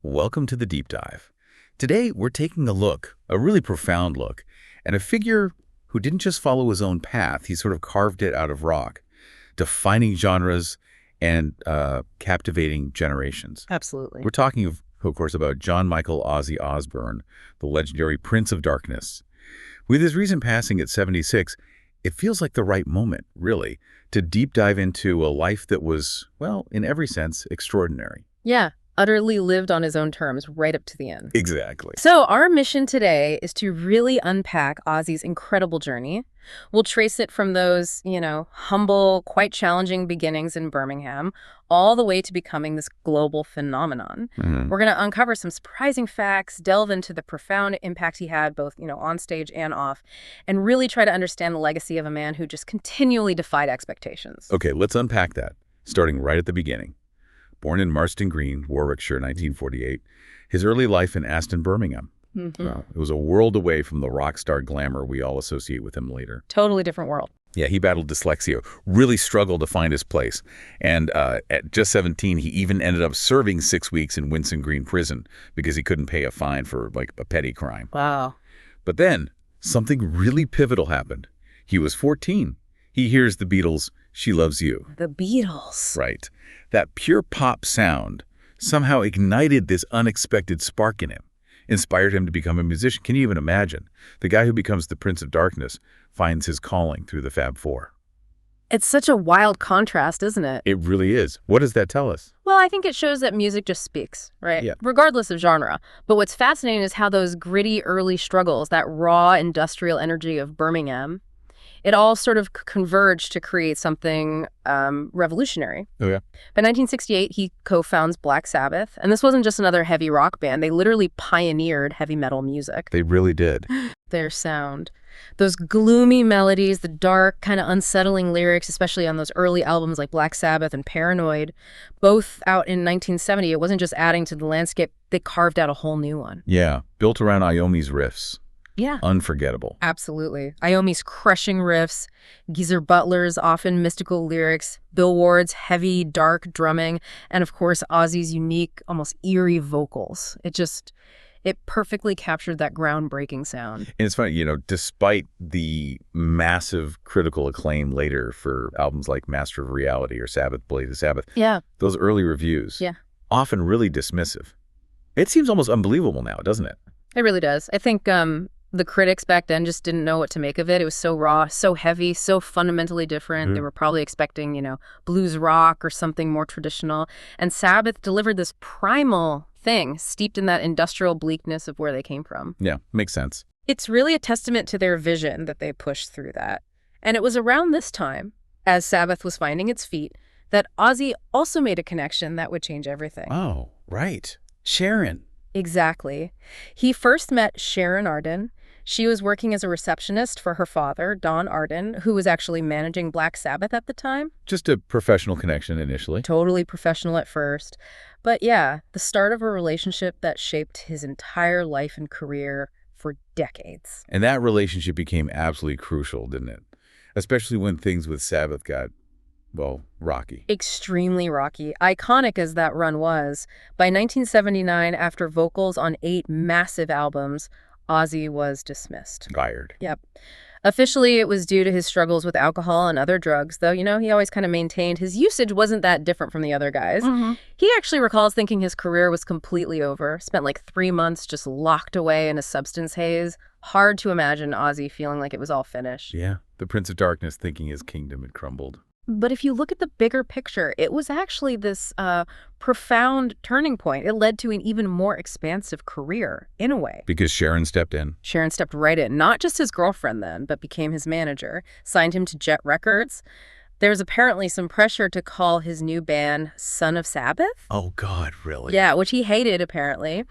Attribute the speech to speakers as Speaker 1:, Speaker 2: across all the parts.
Speaker 1: Welcome to the Deep Dive. Today, we're taking a really profound look, at a figure who didn't just follow his own path, he sort of carved it out of rock, defining genres and captivating generations.
Speaker 2: Absolutely.
Speaker 1: We're talking, of course, about John Michael Ozzy Osbourne, the legendary Prince of Darkness. With his recent passing at 76, it feels like the right moment, really, to deep dive into a life that was, well, in every sense, extraordinary.
Speaker 2: Yeah, utterly lived on his own terms right up to the end.
Speaker 1: Exactly.
Speaker 2: So our mission today is to really unpack Ozzy's incredible journey. We'll trace it from those, humble, quite challenging beginnings in Birmingham, all the way to becoming this global phenomenon. We're going to uncover some surprising facts, delve into the profound impact he had both, on stage and off, and really try to understand the legacy of a man who just continually defied expectations.
Speaker 1: Okay, let's unpack that, starting right at the beginning. Born in Marston Green, Warwickshire, 1948, his early life in Aston, Birmingham. Well, it was a world away from the rock star glamour we all associate with him later.
Speaker 2: Totally different world.
Speaker 1: Yeah, he battled dyslexia, really struggled to find his place. And at just 17, he even ended up serving 6 weeks in Winson Green Prison because he couldn't pay a fine for, a petty crime.
Speaker 2: Wow.
Speaker 1: But then, something really pivotal happened. He was 14. He hears the Beatles' She Loves You.
Speaker 2: The Beatles.
Speaker 1: Right. That pure pop sound somehow ignited this unexpected spark in him, inspired him to become a musician. Can you even imagine? The guy who becomes the Prince of Darkness finds his calling through the Fab Four.
Speaker 2: It's such a wild contrast, isn't it?
Speaker 1: It really is. What does that tell us?
Speaker 2: Well, I think it shows that music just speaks, right?
Speaker 1: Yeah.
Speaker 2: Regardless of genre. But what's fascinating is how those gritty early struggles, that raw industrial energy of Birmingham, it all sort of converged to create something revolutionary.
Speaker 1: Oh, yeah.
Speaker 2: By 1968, he co-founds Black Sabbath. And this wasn't just another heavy rock band. They literally pioneered heavy metal music.
Speaker 1: They really did.
Speaker 2: Their sound. Those gloomy melodies, the dark, kind of unsettling lyrics, especially on those early albums like Black Sabbath and Paranoid, both out in 1970. It wasn't just adding to the landscape. They carved out a whole new one.
Speaker 1: Yeah, built around Iommi's riffs.
Speaker 2: Yeah.
Speaker 1: Unforgettable.
Speaker 2: Absolutely. Iommi's crushing riffs, Geezer Butler's often mystical lyrics, Bill Ward's heavy, dark drumming, and of course, Ozzy's unique, almost eerie vocals. It perfectly captured that groundbreaking sound.
Speaker 1: And it's funny, despite the massive critical acclaim later for albums like Master of Reality or Sabbath, Blade of Sabbath,
Speaker 2: yeah,
Speaker 1: those early reviews, often really dismissive. It seems almost unbelievable now, doesn't it?
Speaker 2: It really does. I think the critics back then just didn't know what to make of it. It was so raw, so heavy, so fundamentally different. They were probably expecting, blues rock or something more traditional. And Sabbath delivered this primal thing steeped in that industrial bleakness of where they came from.
Speaker 1: Yeah, makes sense.
Speaker 2: It's really a testament to their vision that they pushed through that. And it was around this time, as Sabbath was finding its feet, that Ozzy also made a connection that would change everything.
Speaker 1: Oh, right. Sharon.
Speaker 2: Exactly. He first met Sharon Arden. She was working as a receptionist for her father, Don Arden, who was actually managing Black Sabbath at the time.
Speaker 1: Just a professional connection initially.
Speaker 2: Totally professional at first. But yeah, the start of a relationship that shaped his entire life and career for decades.
Speaker 1: And that relationship became absolutely crucial, didn't it? Especially when things with Sabbath got, rocky.
Speaker 2: Extremely rocky. Iconic as that run was, by 1979, after vocals on 8 massive albums, Ozzy was dismissed.
Speaker 1: Fired.
Speaker 2: Yep. Officially, it was due to his struggles with alcohol and other drugs, though, he always kind of maintained his usage wasn't that different from the other guys. He actually recalls thinking his career was completely over, spent 3 months just locked away in a substance haze. Hard to imagine Ozzy feeling like it was all finished.
Speaker 1: Yeah, the Prince of Darkness thinking his kingdom had crumbled.
Speaker 2: But if you look at the bigger picture, it was actually this profound turning point. It led to an even more expansive career, in a way.
Speaker 1: Because Sharon stepped in.
Speaker 2: Sharon stepped right in. Not just his girlfriend then, but became his manager. Signed him to Jet Records. There's apparently some pressure to call his new band Son of Sabbath.
Speaker 1: Oh, God, really?
Speaker 2: Yeah, which he hated, apparently.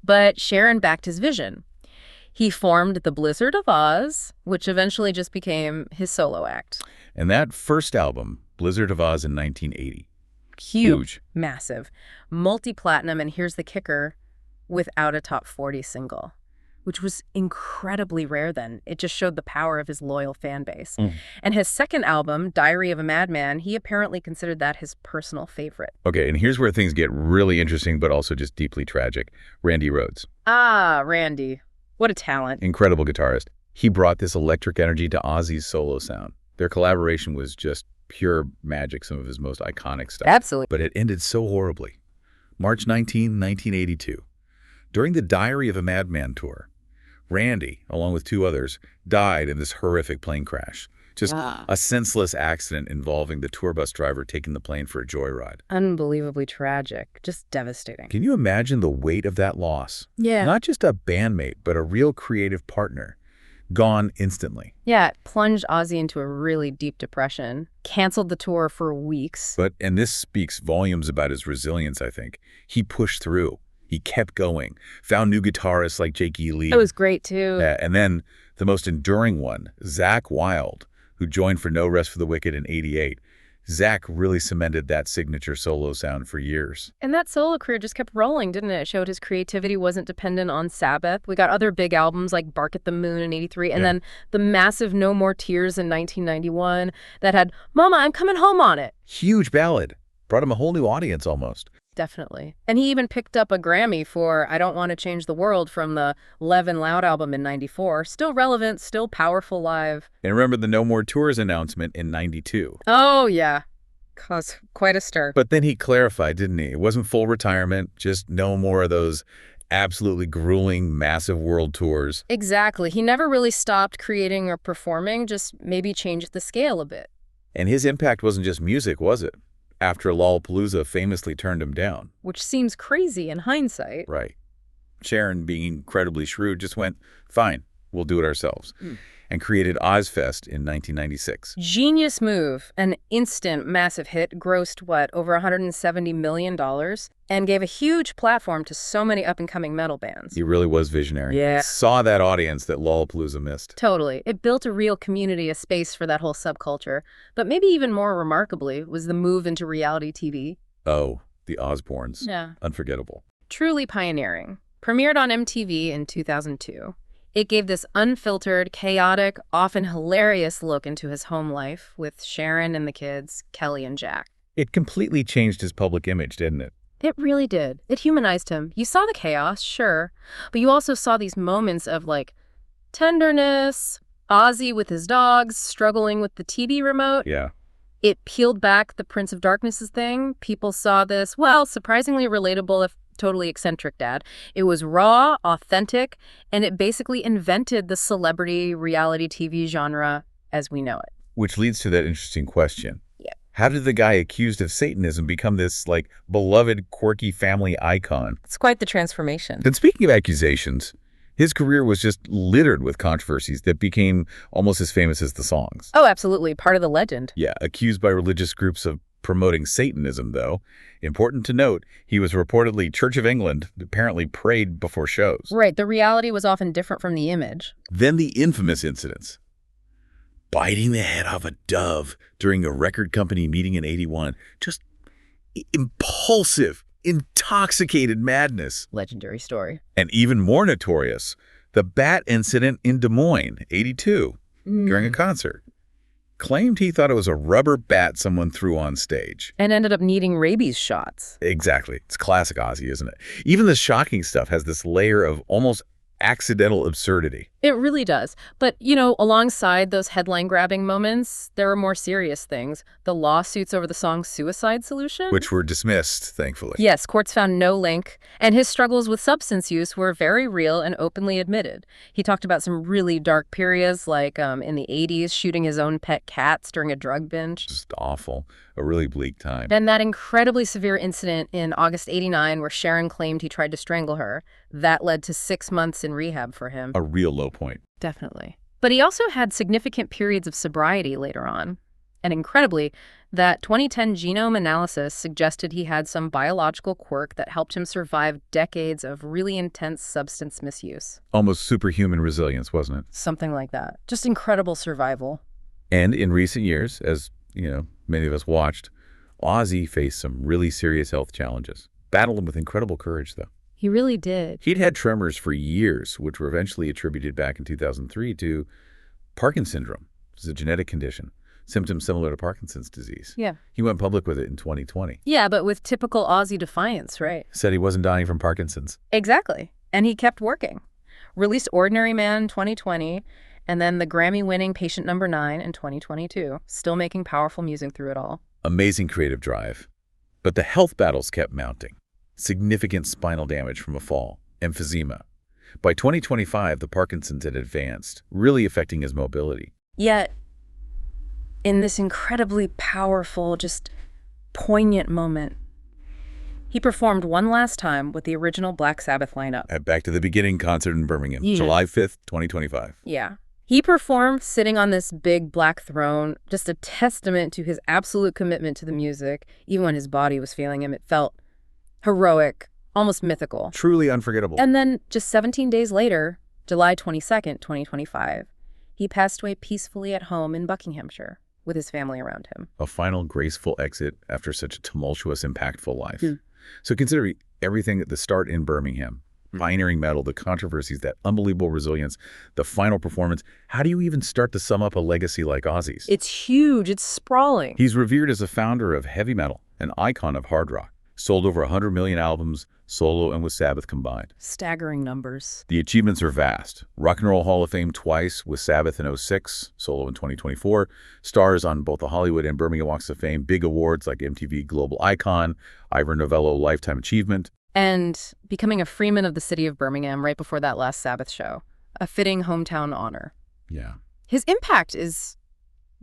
Speaker 2: But Sharon backed his vision. He formed the Blizzard of Oz, which eventually just became his solo act.
Speaker 1: And that first album, Blizzard of Oz in 1980.
Speaker 2: Huge. Massive. Multi-platinum, and here's the kicker, without a top 40 single. which was incredibly rare then. It just showed the power of his loyal fan base. And his second album, Diary of a Madman, he apparently considered that his personal favorite.
Speaker 1: Okay, and here's where things get really interesting, but also just deeply tragic. Randy Rhoads.
Speaker 2: Ah, Randy. What a talent.
Speaker 1: Incredible guitarist. He brought this electric energy to Ozzy's solo sound. Their collaboration was just pure magic, some of his most iconic stuff.
Speaker 2: Absolutely.
Speaker 1: But it ended so horribly. March 19, 1982. During the Diary of a Madman tour, Randy, along with two others, died in this horrific plane crash. Just a senseless accident involving the tour bus driver taking the plane for a joyride.
Speaker 2: Unbelievably tragic. Just devastating.
Speaker 1: Can you imagine the weight of that loss?
Speaker 2: Yeah.
Speaker 1: Not just a bandmate, but a real creative partner. Gone instantly.
Speaker 2: Yeah, it plunged Ozzy into a really deep depression, canceled the tour for weeks.
Speaker 1: And this speaks volumes about his resilience, I think. He pushed through. He kept going, found new guitarists like Jake Ely.
Speaker 2: It was great, too.
Speaker 1: And then the most enduring one, Zakk Wylde, who joined for No Rest for the Wicked in '88. Zakk really cemented that signature solo sound for years.
Speaker 2: And that solo career just kept rolling, didn't it? It showed his creativity wasn't dependent on Sabbath. We got other big albums like Bark at the Moon in '83, and then the massive No More Tears in 1991 that had Mama, I'm Coming Home on it.
Speaker 1: Huge ballad. Brought him a whole new audience almost.
Speaker 2: Definitely. And he even picked up a Grammy for I Don't Want to Change the World from the Lev and Loud album in '94. Still relevant, still powerful live.
Speaker 1: And remember the No More Tours announcement in '92.
Speaker 2: Oh, yeah. Caused quite a stir.
Speaker 1: But then he clarified, didn't he? It wasn't full retirement, just no more of those absolutely grueling, massive world tours.
Speaker 2: Exactly. He never really stopped creating or performing, just maybe changed the scale a bit.
Speaker 1: And his impact wasn't just music, was it? After Lollapalooza famously turned him down.
Speaker 2: Which seems crazy in hindsight.
Speaker 1: Right. Sharon, being incredibly shrewd, just went, fine, we'll do it ourselves, and created Ozzfest in 1996.
Speaker 2: Genius move. An instant massive hit, grossed, over $170 million, and gave a huge platform to so many up-and-coming metal bands.
Speaker 1: He really was visionary.
Speaker 2: Yeah.
Speaker 1: Saw that audience that Lollapalooza missed.
Speaker 2: Totally. It built a real community, a space for that whole subculture. But maybe even more remarkably was the move into reality TV.
Speaker 1: Oh, the Osbournes.
Speaker 2: Yeah.
Speaker 1: Unforgettable.
Speaker 2: Truly pioneering. Premiered on MTV in 2002. It gave this unfiltered, chaotic, often hilarious look into his home life with Sharon and the kids, Kelly and Jack.
Speaker 1: It completely changed his public image, didn't it?
Speaker 2: It really did. It humanized him. You saw the chaos, sure, but you also saw these moments of, tenderness, Ozzy with his dogs, struggling with the TV remote.
Speaker 1: Yeah.
Speaker 2: It peeled back the Prince of Darkness's thing. People saw this, surprisingly relatable if totally eccentric dad. It was raw, authentic, and it basically invented the celebrity reality TV genre as we know it.
Speaker 1: Which leads to that interesting question.
Speaker 2: Yeah.
Speaker 1: How did the guy accused of Satanism become this, beloved, quirky family icon?
Speaker 2: It's quite the transformation.
Speaker 1: And speaking of accusations, his career was just littered with controversies that became almost as famous as the songs.
Speaker 2: Oh, absolutely. Part of the legend.
Speaker 1: Yeah, accused by religious groups of promoting Satanism, though. Important to note, he was reportedly Church of England, apparently prayed before shows.
Speaker 2: Right, the reality was often different from the image.
Speaker 1: Then the infamous incidents. Biting the head off a dove during a record company meeting in '81. Just impulsive, intoxicated madness.
Speaker 2: Legendary story.
Speaker 1: And even more notorious, the bat incident in Des Moines, '82, during a concert. Claimed he thought it was a rubber bat someone threw on stage.
Speaker 2: And ended up needing rabies shots.
Speaker 1: Exactly. It's classic Ozzy, isn't it? Even the shocking stuff has this layer of almost accidental absurdity.
Speaker 2: It really does. But, alongside those headline-grabbing moments, there are more serious things. The lawsuits over the song's Suicide Solution.
Speaker 1: Which were dismissed, thankfully.
Speaker 2: Yes, courts found no link. And his struggles with substance use were very real and openly admitted. He talked about some really dark periods, like in the '80s, shooting his own pet cats during a drug binge.
Speaker 1: Just awful. A really bleak time.
Speaker 2: Then that incredibly severe incident in August '89 where Sharon claimed he tried to strangle her. That led to 6 months in rehab for him.
Speaker 1: A real low point.
Speaker 2: Definitely. But he also had significant periods of sobriety later on. And incredibly, that 2010 genome analysis suggested he had some biological quirk that helped him survive decades of really intense substance misuse.
Speaker 1: Almost superhuman resilience, wasn't it?
Speaker 2: Something like that. Just incredible survival.
Speaker 1: And in recent years, as many of us watched, Ozzy faced some really serious health challenges. Battled them with incredible courage, though.
Speaker 2: He really did.
Speaker 1: He'd had tremors for years, which were eventually attributed back in 2003 to Parkinson's syndrome. It's a genetic condition, symptoms similar to Parkinson's disease.
Speaker 2: Yeah.
Speaker 1: He went public with it in 2020.
Speaker 2: Yeah, but with typical Ozzy defiance, right?
Speaker 1: Said he wasn't dying from Parkinson's.
Speaker 2: Exactly. And he kept working. Released Ordinary Man in 2020, and then the Grammy-winning Patient Number 9 in 2022, still making powerful music through it all.
Speaker 1: Amazing creative drive. But the health battles kept mounting. Significant spinal damage from a fall, emphysema. By 2025, the Parkinson's had advanced, really affecting his mobility.
Speaker 2: Yet, in this incredibly powerful, just poignant moment, he performed one last time with the original Black Sabbath lineup.
Speaker 1: At Back to the Beginning concert in Birmingham,
Speaker 2: Yeah.
Speaker 1: July 5th, 2025.
Speaker 2: Yeah. He performed sitting on this big black throne, just a testament to his absolute commitment to the music. Even when his body was failing him, it felt heroic, almost mythical.
Speaker 1: Truly unforgettable.
Speaker 2: And then just 17 days later, July 22nd, 2025, he passed away peacefully at home in Buckinghamshire with his family around him.
Speaker 1: A final graceful exit after such a tumultuous, impactful life. So consider everything at the start in Birmingham. Pioneering metal, the controversies, that unbelievable resilience, the final performance. How do you even start to sum up a legacy like Ozzy's?
Speaker 2: It's huge. It's sprawling.
Speaker 1: He's revered as a founder of heavy metal, an icon of hard rock. Sold over 100 million albums, solo and with Sabbath combined.
Speaker 2: Staggering numbers.
Speaker 1: The achievements are vast. Rock and Roll Hall of Fame twice with Sabbath in 2006, solo in 2024. Stars on both the Hollywood and Birmingham Walks of Fame. Big awards like MTV Global Icon, Ivor Novello Lifetime Achievement.
Speaker 2: And becoming a freeman of the city of Birmingham right before that last Sabbath show. A fitting hometown honor.
Speaker 1: Yeah.
Speaker 2: His impact is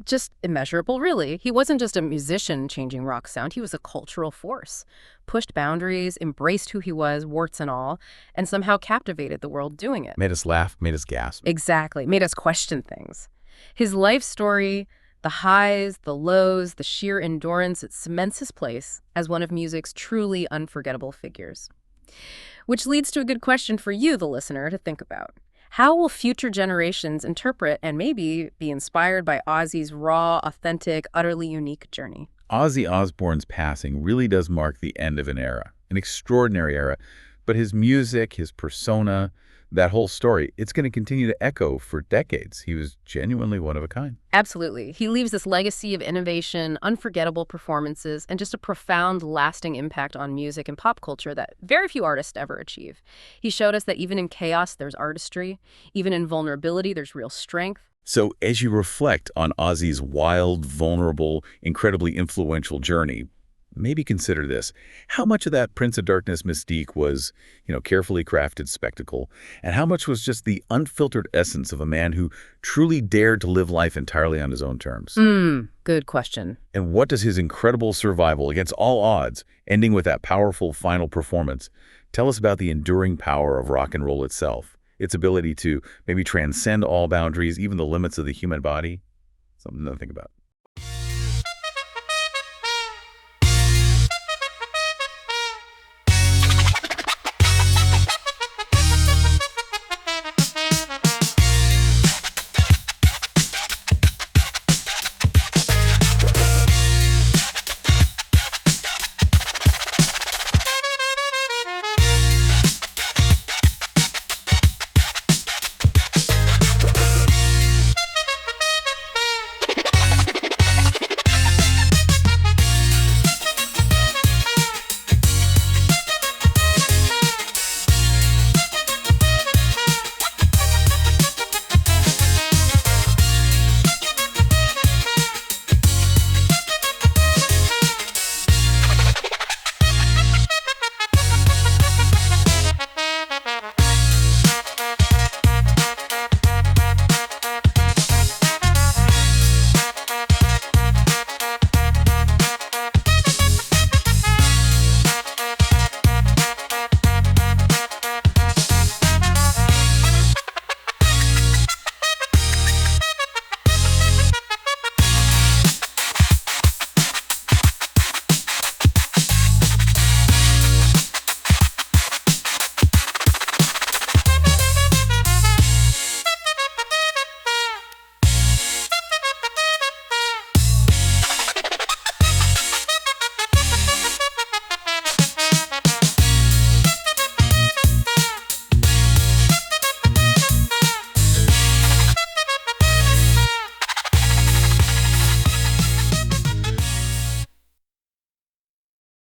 Speaker 2: just immeasurable, really. He wasn't just a musician changing rock sound. He was a cultural force. Pushed boundaries, embraced who he was, warts and all, and somehow captivated the world doing it.
Speaker 1: Made us laugh, made us gasp.
Speaker 2: Exactly. Made us question things. His life story, the highs, the lows, the sheer endurance, it cements his place as one of music's truly unforgettable figures. Which leads to a good question for you, the listener, to think about. How will future generations interpret and maybe be inspired by Ozzy's raw, authentic, utterly unique journey?
Speaker 1: Ozzy Osbourne's passing really does mark the end of an era, an extraordinary era. But his music, his persona, that whole story, it's going to continue to echo for decades. He was genuinely one of a kind.
Speaker 2: Absolutely. He leaves this legacy of innovation, unforgettable performances, and just a profound, lasting impact on music and pop culture that very few artists ever achieve. He showed us that even in chaos, there's artistry. Even in vulnerability, there's real strength.
Speaker 1: So as you reflect on Ozzy's wild, vulnerable, incredibly influential journey, maybe consider this. How much of that Prince of Darkness mystique was, carefully crafted spectacle, and how much was just the unfiltered essence of a man who truly dared to live life entirely on his own terms?
Speaker 2: Good question.
Speaker 1: And what does his incredible survival against all odds, ending with that powerful final performance, tell us about the enduring power of rock and roll itself, its ability to maybe transcend all boundaries, even the limits of the human body? Something to think about.